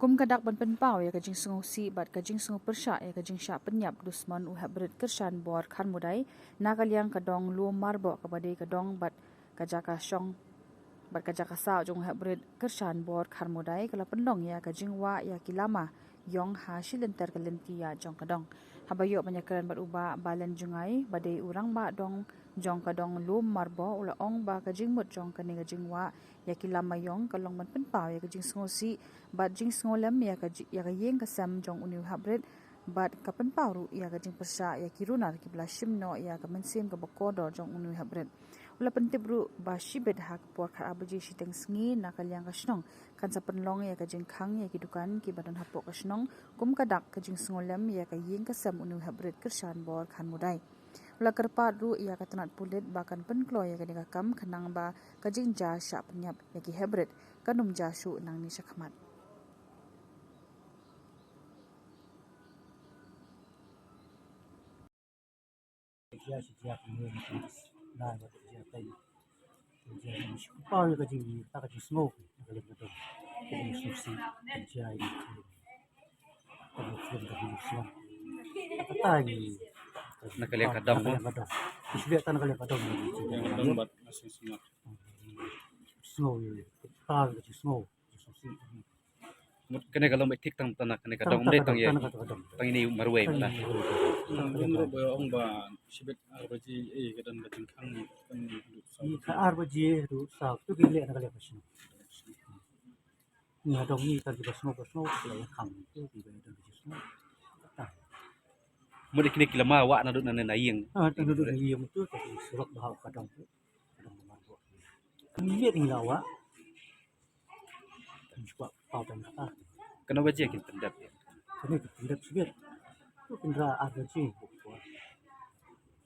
kum kadak ban penpau ya kajing sungu si bat kajing sungu persya ya kajing syak penyap dusman uhabrit kershan bor khan mudai nakaliang kadong lu marbo kabadai kadong bat kajaka syong bat kajaka sa jong uhabrit kershan bor khan mudai kala pendong ya kajing wa ya kilama yong ha shilenter kalenti ya jong kadong habayo penyakaran bat uba balan jungai badai urang ba dong jong kadong lu marbo ula ong ba kajing mut jong kani kajing wa ya kilama yong kalong ban penpau ya kajing sungu si bat jing sngolem ya ka yeng kasam jong unu habret bat ka penpau ya ka jing persa ya kirunar ki blashim no ya ka mensim ka bokodo jong unu habret ula pentibru ba shibet hak por kha abuji shiteng sngi nakalyang ka snong kan sa penlong ya ka jing khang ya ki dukan ki badan hapok ka snong kum kadak ka jing sngolem ya ka yeng kasam unu habret kersan bor khan mudai ula kerpat ru ia katanat pulit bahkan penklo ya kadika kam kenang ba kajing ja syak penyap ya ki hebret kanum ja su nang ni syakmat dia sejak ini nah betul dia tadi dia apa yang kajing tak kajing smoke kalau betul kajing susi dia ini kalau film kajing smoke kata ini nakaliang kadang mo isbiya tan nakaliang kadang yang kadang bat masih semak smoke tal kajing smoke susi mut kene kalau mai tik tang tanak kene kadang umde tang ye tang ini marwe mana menurut boyo ong ba sibet arbaji kadang kadang khang kan ni ka arbaji ru sa tu gile nakaliang kasih ni adong ni tadi smoke kalau khang tu di dalam smoke mut kini kilama wa na dut na naing Tengah duduk di itu tapi surat bahal kadang membantu. Lihat ini lawa. Coba pautang kata. kana baje kin pendap Ini kendap sebut. Itu kendra ada sih.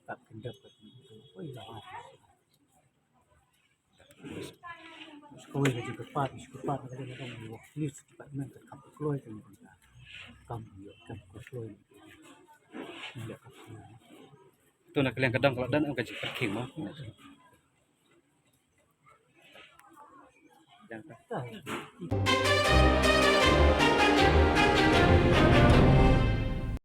Tak kendap itu. Oh lawa. Sekolah jadi cepat kadang-kadang waktu cepat nanti kamu keluar itu kamu keluar. Tidak kamu. tu nakaliang kadang kalau dan ang kajik perking mo Tak.